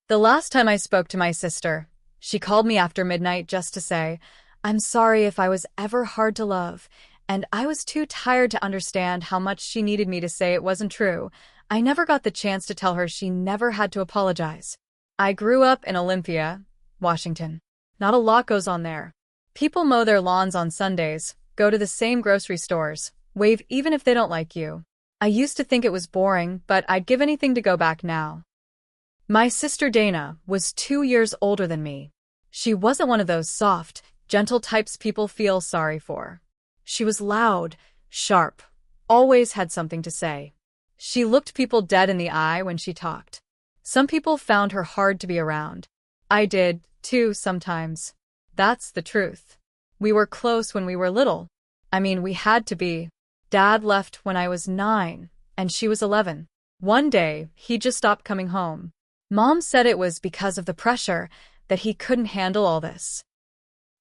The last time I spoke to my sister, she called me after midnight just to say, I'm sorry if I was ever hard to love, and I was too tired to understand how much she needed me to say it wasn't true. I never got the chance to tell her she never had to apologize. I grew up in Olympia, Washington. Not a lot goes on there. People mow their lawns on Sundays, go to the same grocery stores, wave even if they don't like you. I used to think it was boring, but I'd give anything to go back now. My sister Dana was 2 years older than me. She wasn't one of those soft, gentle types people feel sorry for. She was loud, sharp, always had something to say. She looked people dead in the eye when she talked. Some people found her hard to be around. I did, too, sometimes. That's the truth. We were close when we were little. I mean, we had to be. Dad left when I was 9, and she was 11. One day, he just stopped coming home. Mom said it was because of the pressure, that he couldn't handle all this.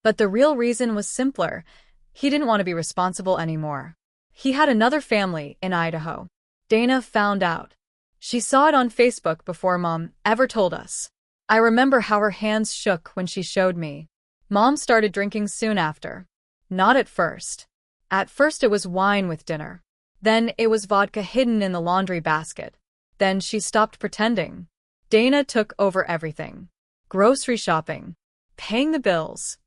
But the real reason was simpler. He didn't want to be responsible anymore. He had another family in Idaho. Dana found out. She saw it on Facebook before Mom ever told us. I remember how her hands shook when she showed me. Mom started drinking soon after. Not at first. At first it was wine with dinner. Then it was vodka hidden in the laundry basket. Then she stopped pretending. Dana took over everything. Grocery shopping. Paying the bills.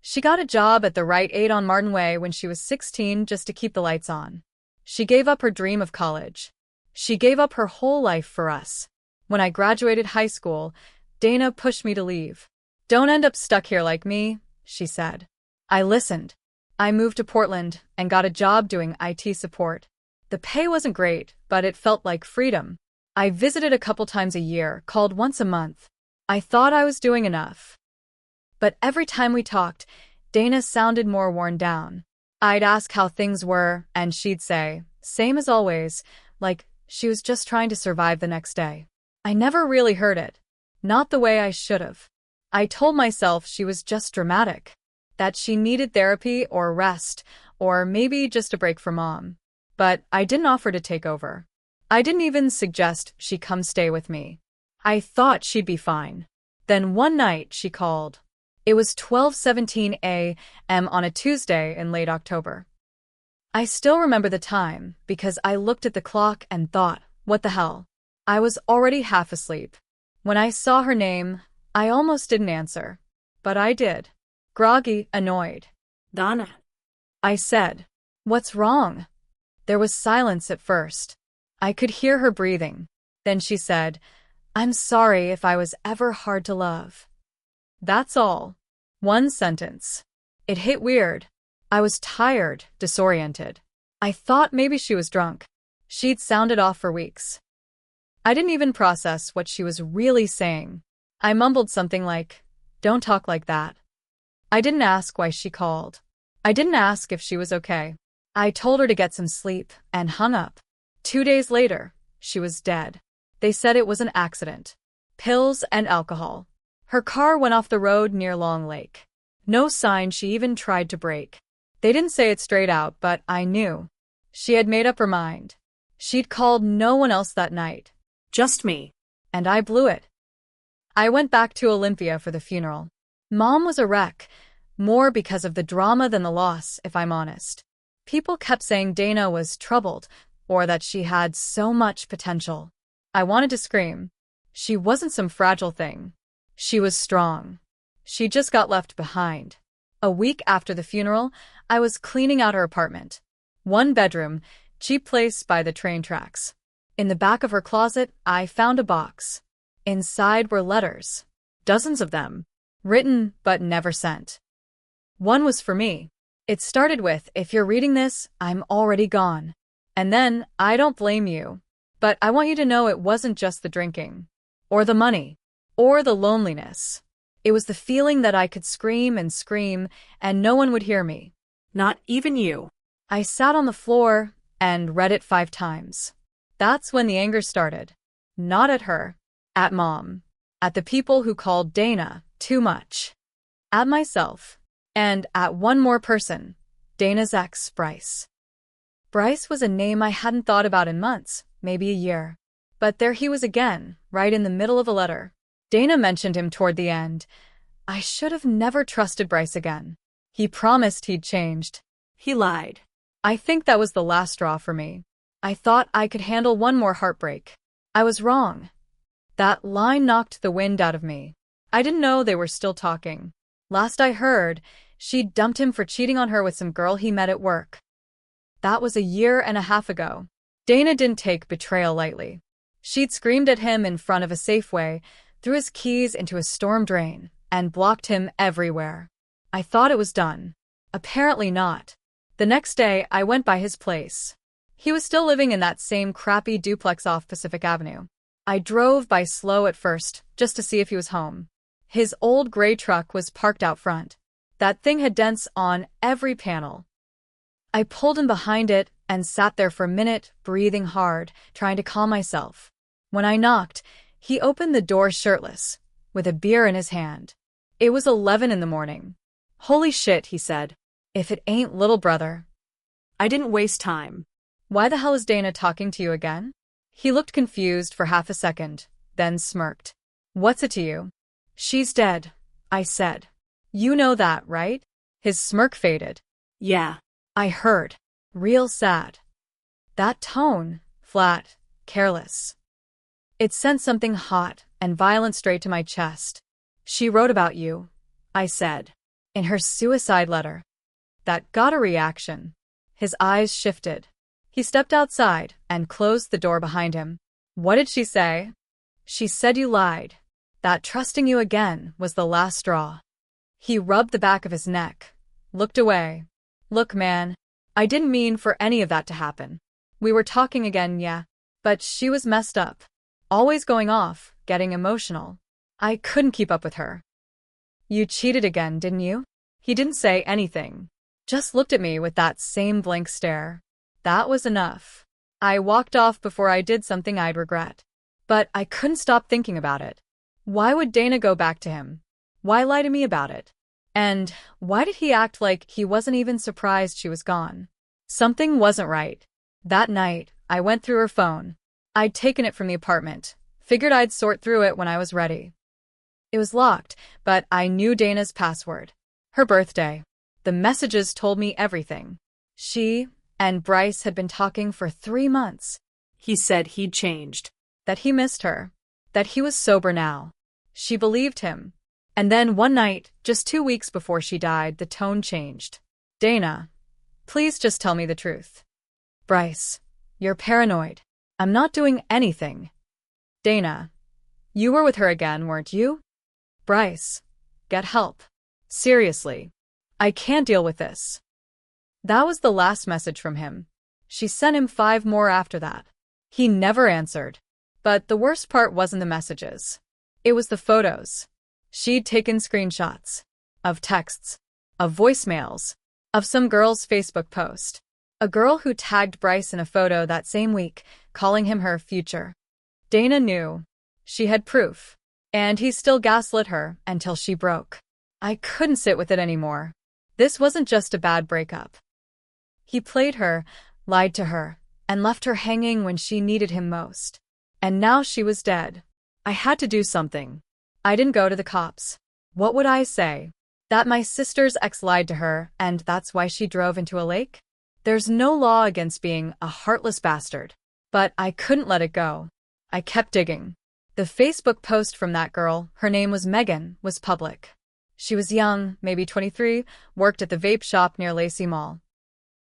She got a job at the Rite Aid on Martin Way when she was 16 just to keep the lights on. She gave up her dream of college. She gave up her whole life for us. When I graduated high school, Dana pushed me to leave. Don't end up stuck here like me, she said. I listened. I moved to Portland and got a job doing IT support. The pay wasn't great, but it felt like freedom. I visited a couple times a year, called once a month. I thought I was doing enough. But every time we talked, Dana sounded more worn down. I'd ask how things were, and she'd say, same as always, like she was just trying to survive the next day. I never really heard it. Not the way I should have. I told myself she was just dramatic. That she needed therapy or rest, or maybe just a break from Mom. But I didn't offer to take over. I didn't even suggest she come stay with me. I thought she'd be fine. Then one night she called. It was 12:17 a.m. on a Tuesday in late October. I still remember the time because I looked at the clock and thought, what the hell? I was already half asleep. When I saw her name, I almost didn't answer. But I did. Groggy, annoyed. Donna, I said. What's wrong? There was silence at first. I could hear her breathing. Then she said, I'm sorry if I was ever hard to love. That's all. One sentence. It hit weird. I was tired, disoriented. I thought maybe she was drunk. She'd sounded off for weeks. I didn't even process what she was really saying. I mumbled something like, don't talk like that. I didn't ask why she called. I didn't ask if she was okay. I told her to get some sleep and hung up. 2 days later, she was dead. They said it was an accident. Pills and alcohol. Her car went off the road near Long Lake. No sign she even tried to brake. They didn't say it straight out, but I knew. She had made up her mind. She'd called no one else that night. just me. And I blew it. I went back to Olympia for the funeral. Mom was a wreck, more because of the drama than the loss, if I'm honest. People kept saying Dana was troubled, or that she had so much potential. I wanted to scream. She wasn't some fragile thing. She was strong. She just got left behind. A week after the funeral, I was cleaning out her apartment. 1 bedroom, cheap place by the train tracks. In the back of her closet, I found a box. Inside were letters. Dozens of them. Written, but never sent. One was for me. It started with, if you're reading this, I'm already gone. And then, I don't blame you. But I want you to know it wasn't just the drinking. Or the money. Or the loneliness. It was the feeling that I could scream and no one would hear me. Not even you. I sat on the floor and read it 5 times. That's when the anger started. Not at her. At Mom. At the people who called Dana too much. At myself. And at one more person. Dana's ex, Bryce. Bryce was a name I hadn't thought about in months, maybe a year. But there he was again, right in the middle of a letter. Dana mentioned him toward the end. I should have never trusted Bryce again. He promised he'd changed. He lied. I think that was the last straw for me. I thought I could handle one more heartbreak. I was wrong. That line knocked the wind out of me. I didn't know they were still talking. Last I heard, she'd dumped him for cheating on her with some girl he met at work. That was a year and a half ago. Dana didn't take betrayal lightly. She'd screamed at him in front of a Safeway, threw his keys into a storm drain, and blocked him everywhere. I thought it was done. Apparently not. The next day, I went by his place. He was still living in that same crappy duplex off Pacific Avenue. I drove by slow at first, just to see if he was home. His old gray truck was parked out front. That thing had dents on every panel. I pulled in behind it and sat there for a minute, breathing hard, trying to calm myself. When I knocked, he opened the door shirtless, with a beer in his hand. It was 11 in the morning. Holy shit, he said. If it ain't little brother. I didn't waste time. Why the hell is Dana talking to you again? He looked confused for half a second, then smirked. What's it to you? She's dead, I said. You know that, right? His smirk faded. Yeah. I heard. Real sad. That tone, flat, careless. It sent something hot and violent straight to my chest. She wrote about you, I said, in her suicide letter. That got a reaction. His eyes shifted. He stepped outside and closed the door behind him. What did she say? She said you lied. That trusting you again was the last straw. He rubbed the back of his neck, looked away. Look, man, I didn't mean for any of that to happen. We were talking again, yeah, but she was messed up. Always going off, getting emotional. I couldn't keep up with her. You cheated again, didn't you? He didn't say anything. Just looked at me with that same blank stare. That was enough. I walked off before I did something I'd regret. But I couldn't stop thinking about it. Why would Dana go back to him? Why lie to me about it? And why did he act like he wasn't even surprised she was gone? Something wasn't right. That night, I went through her phone. I'd taken it from the apartment. Figured I'd sort through it when I was ready. It was locked, but I knew Dana's password. Her birthday. The messages told me everything. She and Bryce had been talking for 3 months. He said he'd changed. That he missed her. That he was sober now. She believed him. And then one night, just 2 weeks before she died, the tone changed. Dana, please just tell me the truth. Bryce, you're paranoid. I'm not doing anything. Dana, you were with her again, weren't you? Bryce, get help. Seriously. I can't deal with this. That was the last message from him. She sent him 5 more after that. He never answered. But the worst part wasn't the messages. It was the photos. She'd taken screenshots. Of texts. Of voicemails. Of some girl's Facebook post. A girl who tagged Bryce in a photo that same week, calling him her future. Dana knew. She had proof. And he still gaslit her until she broke. I couldn't sit with it anymore. This wasn't just a bad breakup. He played her, lied to her, and left her hanging when she needed him most. And now she was dead. I had to do something. I didn't go to the cops. What would I say? That my sister's ex lied to her, and that's why she drove into a lake? There's no law against being a heartless bastard. But I couldn't let it go. I kept digging. The Facebook post from that girl, her name was Megan, was public. She was young, maybe 23, worked at the vape shop near Lacey Mall.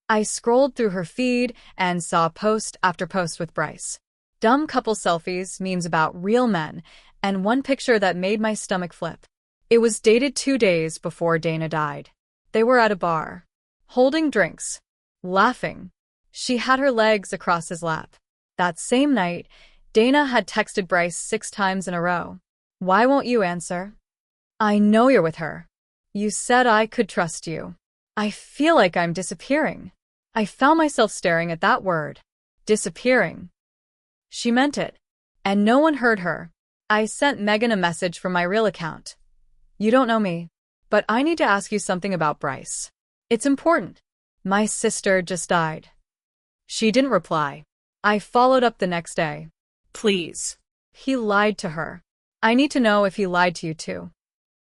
I scrolled through her feed and saw post after post with Bryce. Dumb couple selfies, memes about real men, and one picture that made my stomach flip. It was dated 2 days before Dana died. They were at a bar, holding drinks, laughing. She had her legs across his lap. That same night, Dana had texted Bryce 6 times in a row. Why won't you answer? I know you're with her. You said I could trust you. I feel like I'm disappearing. I found myself staring at that word. Disappearing. She meant it. And no one heard her. I sent Megan a message from my real account. You don't know me, but I need to ask you something about Bryce. It's important. My sister just died. She didn't reply. I followed up the next day. Please. He lied to her. I need to know if he lied to you too.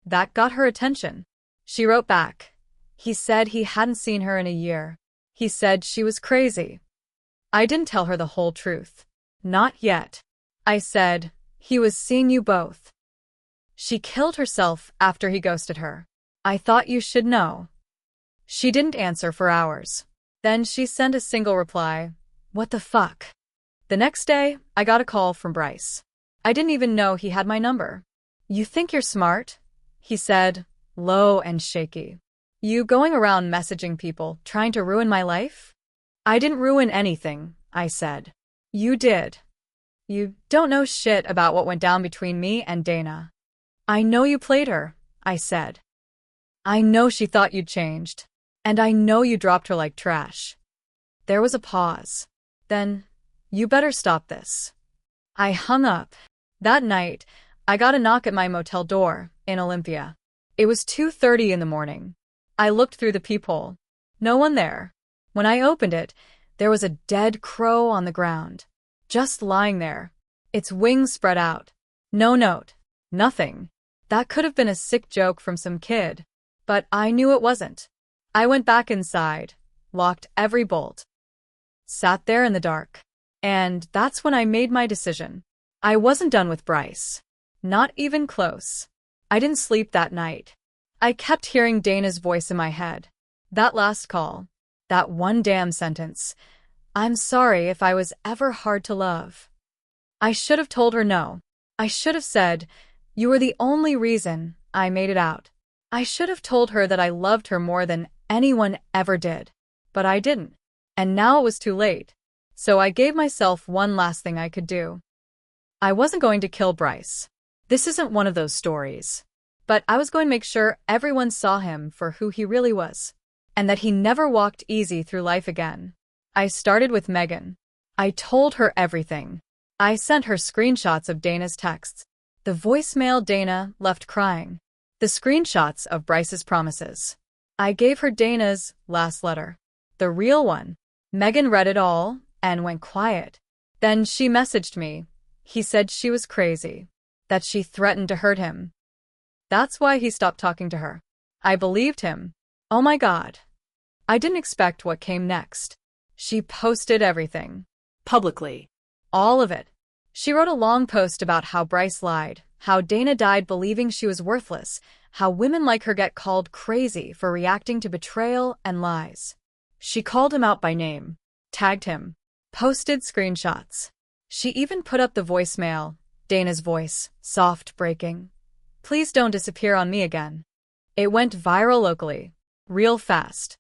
That got her attention. She wrote back. He said he hadn't seen her in a year. He said she was crazy. I didn't tell her the whole truth. Not yet. I said, he was seeing you both. She killed herself after he ghosted her. I thought you should know. She didn't answer for hours. Then she sent a single reply. What the fuck? The next day, I got a call from Bryce. I didn't even know he had my number. You think you're smart? He said, low and shaky. You going around messaging people, trying to ruin my life? I didn't ruin anything, I said. You did. You don't know shit about what went down between me and Dana. I know you played her, I said. I know she thought you'd changed. And I know you dropped her like trash. There was a pause. Then, you better stop this. I hung up. That night, I got a knock at my motel door in Olympia. It was 2:30 in the morning. I looked through the peephole. No one there. When I opened it, there was a dead crow on the ground. Just lying there. Its wings spread out. No note. Nothing. That could have been a sick joke from some kid. But I knew it wasn't. I went back inside, locked every bolt. Sat there in the dark. And that's when I made my decision. I wasn't done with Bryce. Not even close. I didn't sleep that night. I kept hearing Dana's voice in my head. That last call. That one damn sentence. I'm sorry if I was ever hard to love. I should have told her no. I should have said, you were the only reason I made it out. I should have told her that I loved her more than anyone ever did. But I didn't. And now it was too late. So I gave myself one last thing I could do. I wasn't going to kill Bryce. This isn't one of those stories. But I was going to make sure everyone saw him for who he really was. And that he never walked easy through life again. I started with Megan. I told her everything. I sent her screenshots of Dana's texts. The voicemail Dana left crying. The screenshots of Bryce's promises. I gave her Dana's last letter. The real one. Megan read it all and went quiet. Then she messaged me. He said she was crazy. That she threatened to hurt him. That's why he stopped talking to her. I believed him. Oh my God. I didn't expect what came next. She posted everything. Publicly. All of it. She wrote a long post about how Bryce lied, how Dana died believing she was worthless, how women like her get called crazy for reacting to betrayal and lies. She called him out by name, tagged him, posted screenshots. She even put up the voicemail, Dana's voice, soft, breaking. Please don't disappear on me again. It went viral locally, real fast.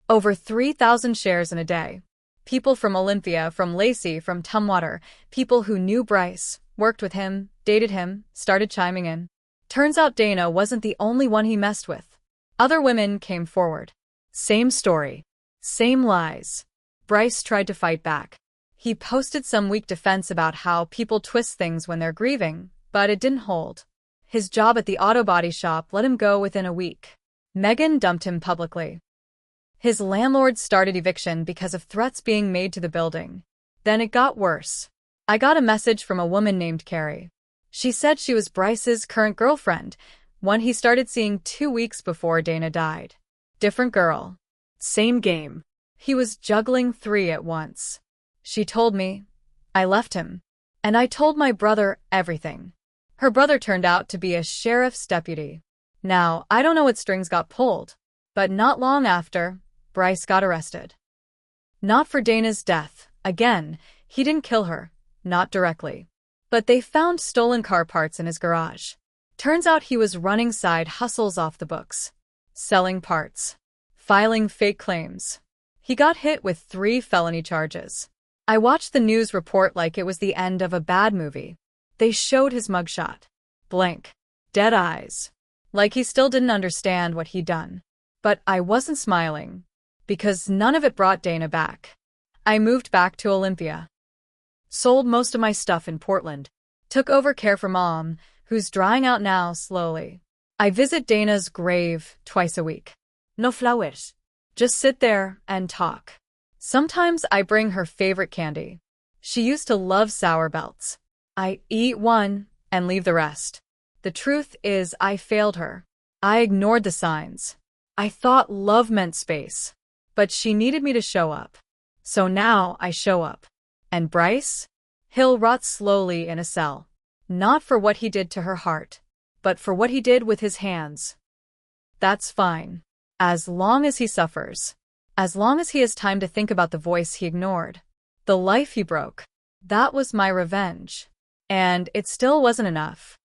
Over 3,000 shares in a day. People from Olympia, from Lacey, from Tumwater, people who knew Bryce, worked with him, dated him, started chiming in. Turns out Dana wasn't the only one he messed with. Other women came forward. Same story. Same lies. Bryce tried to fight back. He posted some weak defense about how people twist things when they're grieving, but it didn't hold. His job at the auto body shop let him go within a week. Megan dumped him publicly. His landlord started eviction because of threats being made to the building. Then it got worse. I got a message from a woman named Carrie. She said she was Bryce's current girlfriend, one he started seeing 2 weeks before Dana died. Different girl. Same game. He was juggling 3 at once. She told me. I left him. And I told my brother everything. Her brother turned out to be a sheriff's deputy. Now, I don't know what strings got pulled, but not long after, Bryce got arrested. Not for Dana's death. Again, he didn't kill her. Not directly. But they found stolen car parts in his garage. Turns out he was running side hustles off the books. Selling parts. Filing fake claims. He got hit with 3 felony charges. I watched the news report like it was the end of a bad movie. They showed his mugshot. Blank. Dead eyes. Like he still didn't understand what he'd done. But I wasn't smiling. Because none of it brought Dana back. I moved back to Olympia. Sold most of my stuff in Portland. Took over care for Mom, who's drying out now slowly. I visit Dana's grave twice a week. No flowers. Just sit there and talk. Sometimes I bring her favorite candy. She used to love sour belts. I eat one, and leave the rest. The truth is, I failed her. I ignored the signs. I thought love meant space. But she needed me to show up. So now I show up. And Bryce? He'll rot slowly in a cell. Not for what he did to her heart, but for what he did with his hands. That's fine. As long as he suffers. As long as he has time to think about the voice he ignored. The life he broke. That was my revenge. And it still wasn't enough.